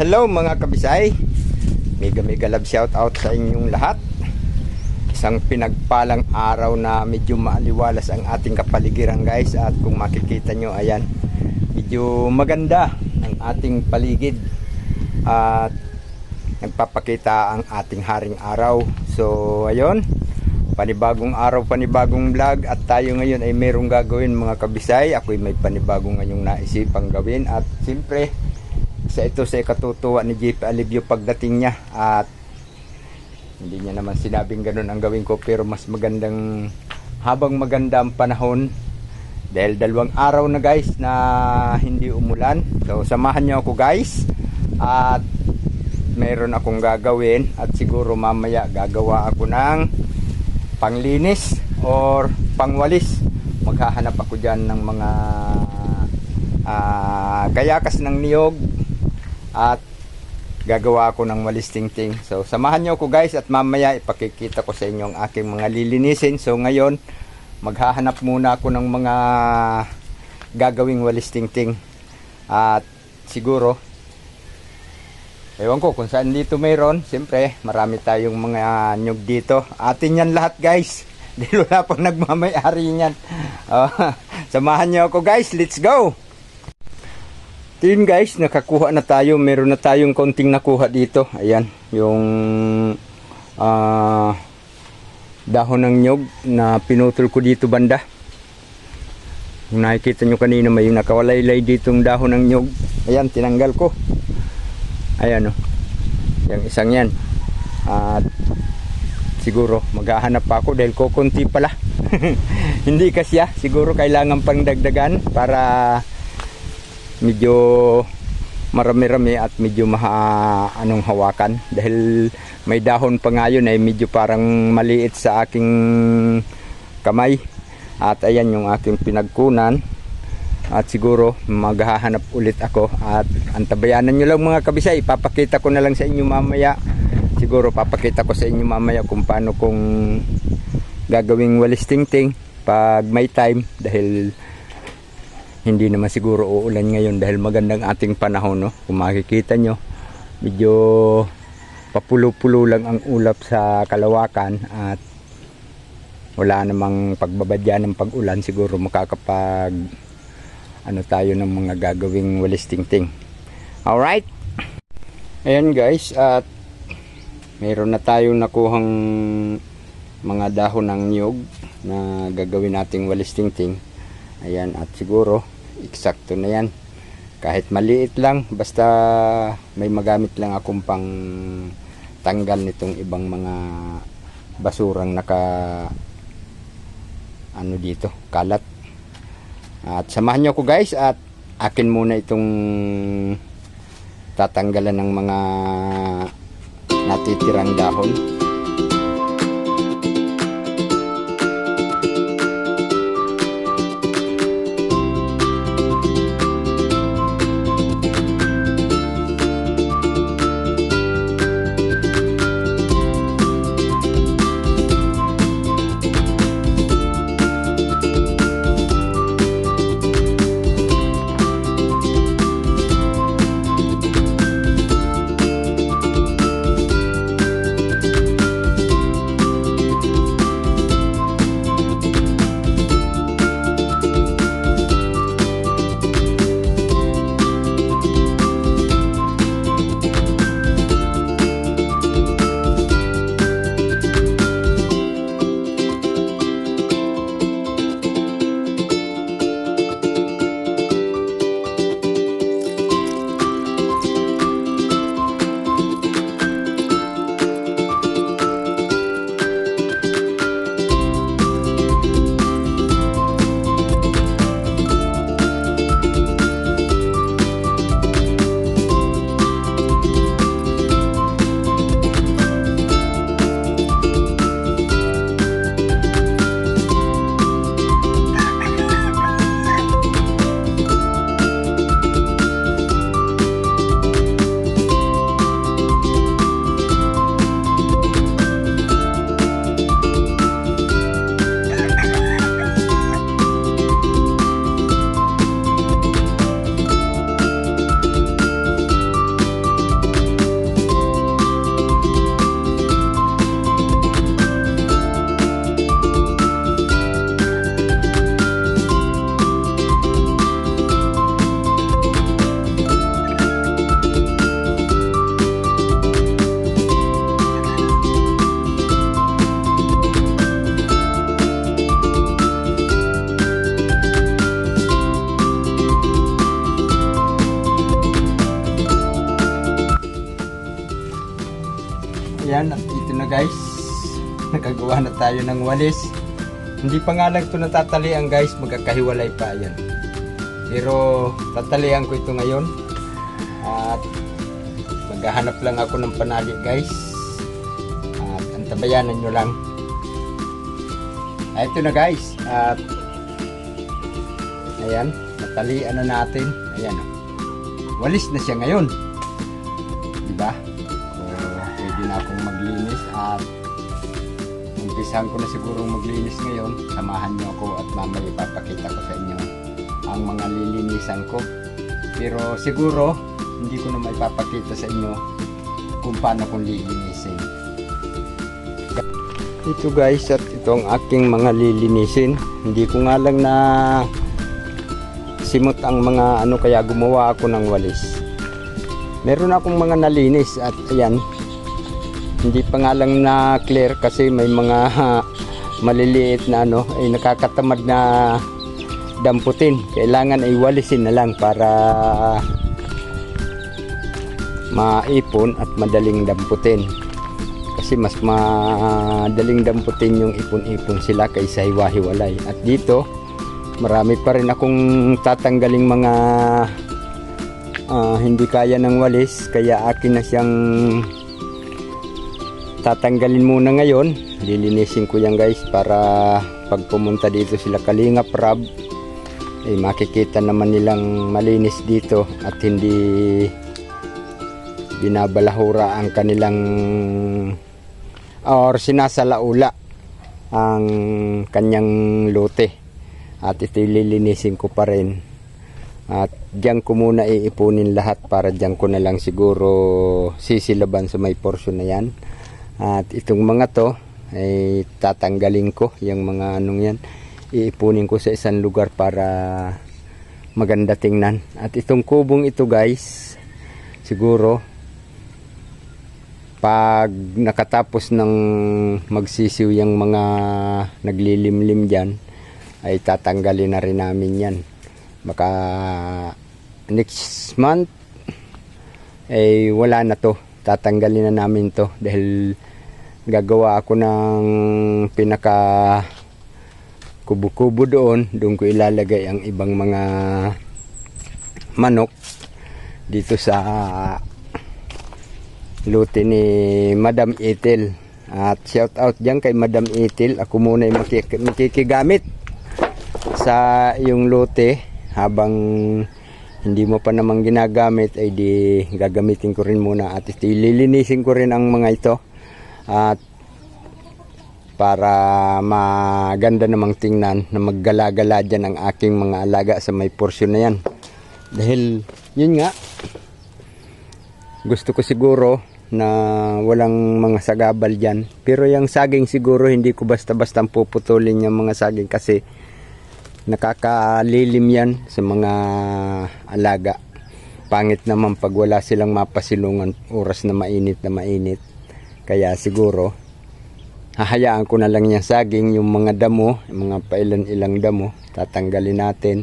Hello mga kabisay, mega love shout out sa inyong lahat. Isang pinagpalang araw na medyo maaliwalas ang ating kapaligiran guys. At kung makikita nyo, ayan, medyo maganda ang ating paligid. At nagpapakita ang ating haring araw. So ayun, panibagong araw, panibagong vlog. At tayo ngayon ay merong gagawin mga kabisay. Ako'y may panibagong ngayong naisipang gawin. At siyempre, ito sa katutuwa ni JP Alivio pagdating niya. At hindi niya naman sinabing ganun ang gawin ko, pero mas magandang habang maganda ang panahon, dahil 2 araw na guys na hindi umulan. So samahan niyo ako guys, at meron akong gagawin. At siguro mamaya gagawa ako ng panglinis or pangwalis. Maghahanap ako dyan ng mga gayakas ng niyog, at gagawa ako ng walis tingting. So samahan nyo ako guys, at mamaya ipakikita ko sa inyo ang aking mga lilinisin. So ngayon maghahanap muna ako ng mga gagawing walis tingting. At siguro, ewan ko kung saan dito mayroon. Siyempre marami tayong mga nyug dito. Atin yan lahat guys, dahil wala pang nagmamayari yan. Samahan nyo ako guys, let's go. Yun guys, nakakuha na tayo. Meron na tayong konting nakuha dito. Ayan, yung dahon ng nyog na pinutol ko dito banda. Kung nakikita nyo kanina, may nakawalaylay ditong dahon ng nyog. Ayan, tinanggal ko. Ayan o, yung isang yan. At siguro maghahanap pa ako dahil kukunti pala. Hindi kasi siguro kailangan pang dagdagan para medyo marami-rami at medyo anong hawakan, dahil may dahon pa ngayon ay medyo parang maliit sa aking kamay. At ayan yung aking pinagkunan, at siguro maghahanap ulit ako. At antabayanan nyo lang mga kabisay, ipapakita ko na lang sa inyo mamaya. Siguro papakita ko sa inyo mamaya kung paano kong gagawing walis tingting pag may time, dahil hindi naman siguro uulan ngayon dahil magandang ating panahon, no? Kung makikita nyo, medyo papulo-pulo lang ang ulap sa kalawakan, at wala namang pagbabadya ng pag-ulan. Siguro makakapag tayo ng mga gagawing walis tingting. Alright, ayan guys, at mayroon na tayong nakuhang mga dahon ng niyog na gagawin nating walis tingting. Ayan, at siguro eksakto na yan, kahit maliit lang, basta may magamit lang akong pang tanggal nitong ibang mga basurang dito, kalat. At samahan nyo ako guys, at akin muna itong tatanggalan ng mga natitirang dahon. Ayan, at ito na guys. Nakagawa na tayo ng walis. Hindi pa nga lang ito natatalian guys, magkakahiwalay pa yan. Pero tatalian ko ito ngayon. At maghahanap lang ako ng panali guys. At antabayanan nyo lang. Ito na guys. At ayan, natalian na natin. Ayan o. Walis na siya ngayon. Diba? So, pwede na akong maglinis at umpisahan ko na siguro maglinis ngayon. Samahan nyo ako at mamaya ipapakita ko sa inyo ang mga lilinisan ko. Pero siguro hindi ko na maipapakita sa inyo kung paano kong lilinisin. Ito guys, at ito ang aking mga lilinisin. Hindi ko nga lang na simot ang mga ano, kaya gumawa ako ng walis. Meron akong mga nalinis at ayan, hindi pa nga lang na clear kasi may mga maliliit na ano, ay nakakatamad na damputin. Kailangan ay walisin na lang para maipon at madaling damputin. Kasi mas madaling damputin yung ipon-ipon sila kaysa hiwa-hiwalay. At dito, marami pa rin akong tatanggaling mga hindi kaya ng walis, kaya akin na siyang tatanggalin muna ngayon. Lilinisin ko yan guys para pag pumunta dito sila Kalingap Rab, eh makikita naman nilang malinis dito at hindi binabalahura ang kanilang or sinasalaula ang kanyang lote. At ito lilinisin ko pa rin. At diyan ko muna iipunin lahat para diyan ko na lang siguro sisilaban sa may portion na yan. At itong mga to ay tatanggalin ko. Yung mga anong yan, iipunin ko sa isang lugar para maganda tingnan. At itong kubong ito guys, siguro pag nakatapos ng magsisiw yung mga naglilimlim dyan, ay tatanggalin na rin namin yan. Baka next month ay wala na to, tatanggalin na namin to dahil gagawa ako ng pinaka kubo-kubo doon ko ilalagay ang ibang mga manok dito sa lote ni Madam Ethel. At shout out dyan kay Madam Ethel, ako muna ay makikigamit sa yung lote. Habang hindi mo pa namang ginagamit ay di gagamitin ko rin muna at ililinisin ko rin ang mga ito at para maganda namang tingnan na maggala-gala dyan ang aking mga alaga sa may porsyon na yan. Dahil yun nga, gusto ko siguro na walang mga sagabal dyan, pero yung saging siguro hindi ko basta-basta puputulin yung mga saging kasi nakakalilim yan sa mga alaga. Pangit naman pag wala silang mapasilungan oras na mainit. Kaya siguro hahayaan ko na lang yung saging, yung mga damo, yung mga pailan-ilang damo tatanggalin natin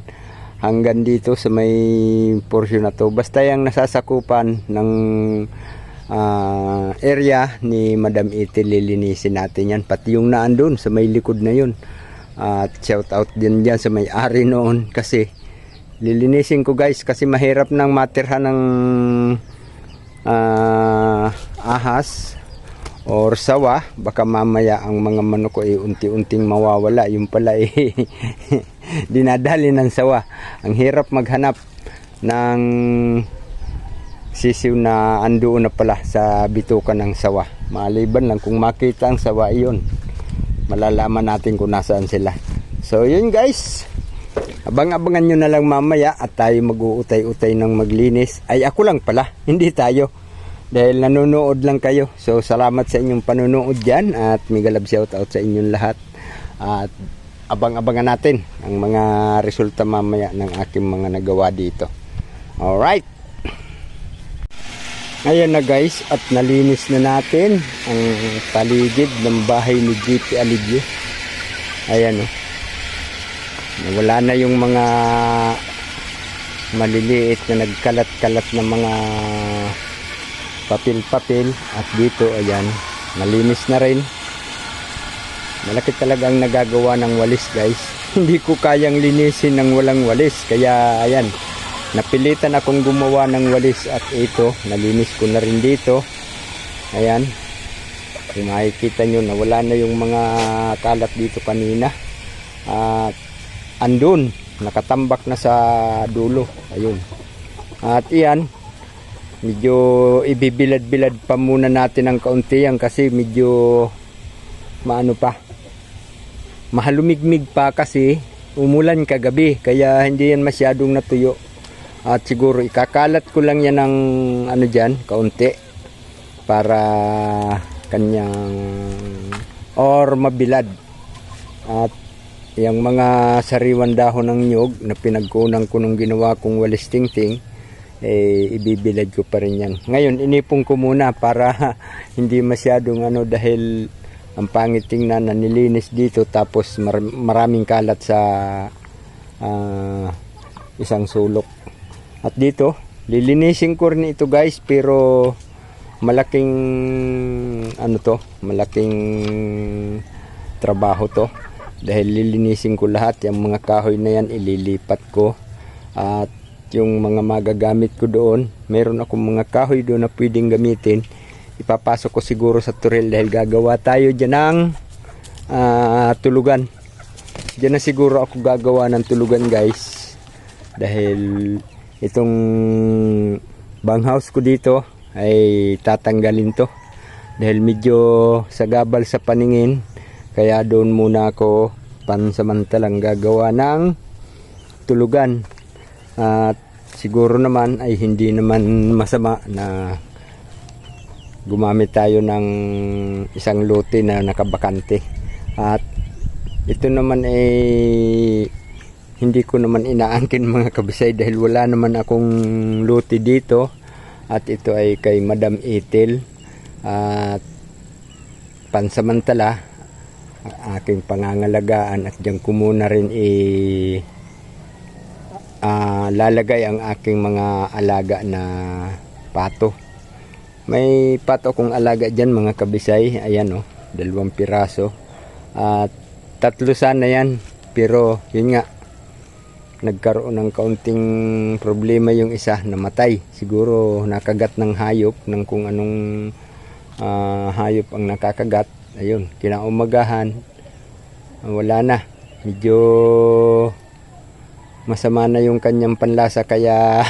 hanggang dito sa may portion na to. Basta yung nasasakupan ng area ni Madam Ethel, lilinisin natin yan. Pati yung naandun sa may likod na yun. At shout out din dyan sa may-ari noon kasi lilinisin ko guys kasi mahirap nang matirhan ng ahas or sawa. Baka mamaya ang mga manok ko ay unti-unting mawawala. Yung pala eh dinadali ng sawa. Ang hirap maghanap ng sisiw na andoon na pala sa bitukan ng sawa. Maliban lang kung makita ang sawa, iyon malalaman natin kung nasaan sila. So yun guys, abang-abangan nyo na lang mamaya at tayo mag-uutay-utay ng maglinis. Ay ako lang pala, hindi tayo, dahil nanonood lang kayo. So salamat sa inyong panonood dyan at mega love shout out sa inyong lahat. At abang-abangan natin ang mga resulta mamaya ng aking mga nagawa dito. Alright, ayan na guys, at nalinis na natin ang paligid ng bahay ni GP Alivio. Ayan o, wala na yung mga maliliit na nagkalat-kalat na mga papel-papel. At dito ayan, malinis na rin. Malaki talagang nagagawa ng walis guys. Hindi ko kayang linisin ng walang walis. Kaya ayan, napilitan akong gumawa ng walis at ito, nalinis ko na rin dito. Ayan. Kung makikita nyo, nawala na yung mga kalat dito kanina. At andun, nakatambak na sa dulo. Ayun. At iyan, medyo ibibilad-bilad pa muna natin ng kaunti yan kasi medyo maano pa. Mahalumigmig pa kasi umulan kagabi kaya hindi yan masyadong natuyo. At siguro ikakalat ko lang yan ng ano dyan, kaunti para kanyang or mabilad. At yung mga sariwan dahon ng nyug na pinagkunan ko nung ginawa kong walis tingting, ibibilad ko pa rin yan. Ngayon inipong ko muna para hindi masyadong ano dahil ang pangit tingnan na nilinis dito tapos maraming kalat sa isang sulok. At dito, lilinisin ko rin ito guys pero malaking ano to, malaking trabaho to. Dahil lilinisin ko lahat, yung mga kahoy na yan ililipat ko. At yung mga magagamit ko doon, meron akong mga kahoy doon na pwedeng gamitin. Ipapasok ko siguro sa turel dahil gagawa tayo dyan ng tulugan. Dyan na siguro ako gagawa ng tulugan guys. Dahil itong banghouse ko dito ay tatanggalin to. Dahil medyo sagabal sa paningin. Kaya doon muna ako pansamantalang gagawa ng tulugan. At siguro naman ay hindi naman masama na gumamit tayo ng isang lote na nakabakante. At ito naman ay hindi ko naman inaangkin mga kabisay dahil wala naman akong lote dito. At ito ay kay Madam Ethel. At pansamantala aking pangangalagaan at diyan ko muna rin lalagay ang aking mga alaga na pato. May pato kong alaga dyan mga kabisay. Ayan 2 piraso. At 3 sana yan. Pero yun nga, nagkaroon ng kaunting problema yung isa, namatay. Siguro nakagat ng hayop, ng kung anong hayop ang nakakagat. Ayun, kinaumagahan. Wala na. Medyo masama na yung kanyang panlasa kaya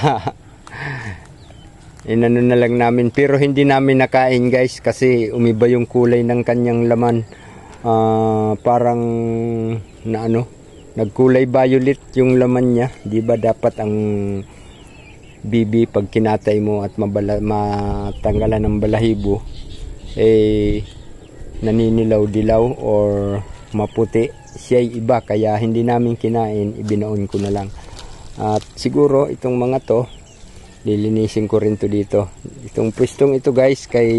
inano na lang namin, pero hindi namin nakain guys kasi umiba yung kulay ng kanyang laman. Parang na nagkulay violet yung laman niya. Di ba dapat ang bibi pag kinatay mo at matanggalan ng balahibo naninilaw-dilaw or maputi, siya'y iba kaya hindi namin kinain, ibinaon ko na lang. At siguro itong mga to lilinisin ko rin to dito. Itong pwestong ito guys kay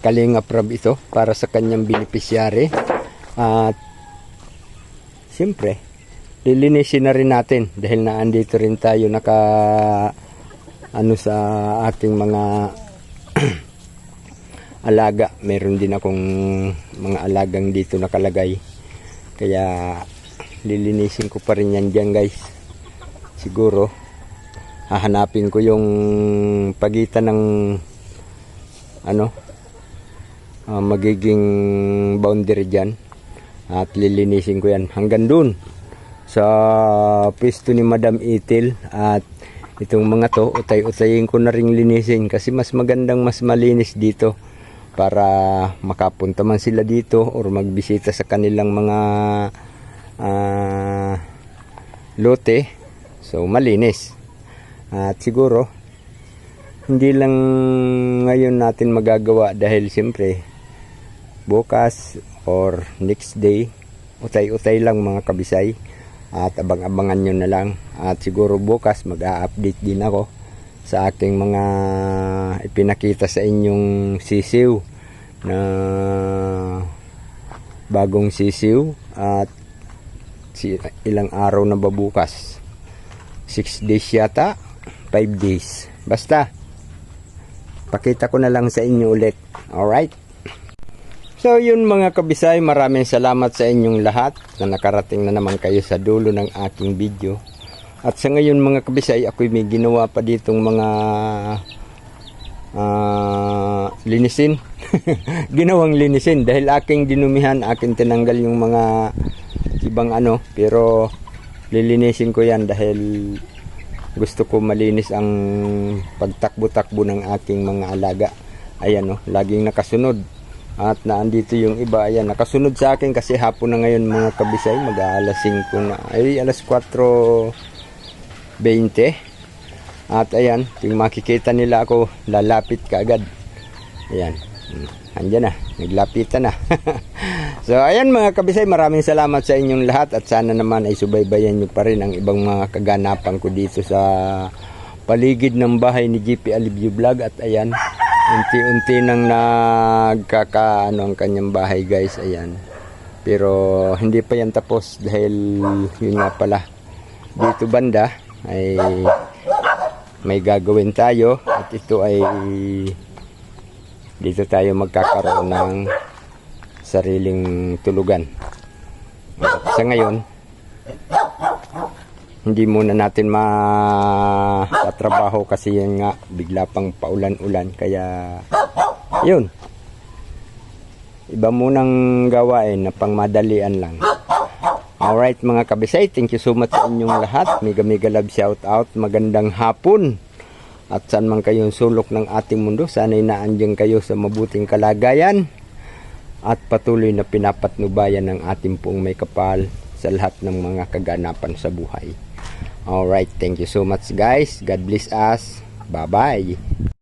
Kalinga Prab ito para sa kanyang beneficiary. At siyempre lilinisin na rin natin dahil naandito rin tayo sa ating mga alaga. Meron din akong mga alagang dito nakalagay kaya lilinisin ko pa rin yan dyan guys. Siguro hahanapin ko yung pagitan ng magiging boundary dyan at lilinisin ko yan hanggang dun sa pwesto ni Madam Ethel. At itong mga to utay-utayin ko na ring linisin kasi mas magandang mas malinis dito para makapunta man sila dito or magbisita sa kanilang mga lote, so malinis. At siguro hindi lang ngayon natin magagawa dahil siyempre bukas or next day utay-utay lang mga kabisay at abang-abangan nyo na lang. At siguro bukas mag-a-update din ako sa aking mga ipinakita sa inyong sisiw na bagong sisiw at ilang araw na ba bukas, 6 days yata, 5 days, basta pakita ko na lang sa inyo ulit. Alright. So yun mga kabisay, maraming salamat sa inyong lahat na nakarating na naman kayo sa dulo ng aking video. At sa ngayon mga kabisay, ako'y may ginawa pa ditong mga linisin. Ginawang linisin dahil aking dinumihan, aking tinanggal yung mga ibang ano, pero lilinisin ko yan dahil gusto ko malinis ang pagtakbo-takbo ng aking mga alaga. Ayan oh, laging nakasunod. At naandito yung iba, ayan, nakasunod sa akin kasi hapon na ngayon mga kabisay, mag-aalas 5 na, ay alas 4:20. At ayan, yung makikita nila ako, lalapit kaagad. Ayan, andyan na, naglapitan na. So ayan mga kabisay, maraming salamat sa inyong lahat at sana naman ay subaybayan nyo pa rin ang ibang mga kaganapan ko dito sa paligid ng bahay ni GP Alivio Vlog. At ayan, unti-unti nang nagkakaano ang kanyang bahay guys, ayan. Pero hindi pa yan tapos dahil yun nga pala, dito banda ay may gagawin tayo at ito ay dito tayo magkakaroon ng sariling tulugan. At sa ngayon, hindi muna natin matatrabaho kasi yan nga bigla pang paulan-ulan, kaya yun, iba munang gawain na pang madalian lang. Alright mga kabisay, thank you so much sa inyong lahat. Mega love shout out, magandang hapon at saan man kayong sulok ng ating mundo, sana'y naandyan kayo sa mabuting kalagayan at patuloy na pinapatnubayan ng ating pong may kapal sa lahat ng mga kaganapan sa buhay. Alright, thank you so much guys. God bless us. Bye-bye.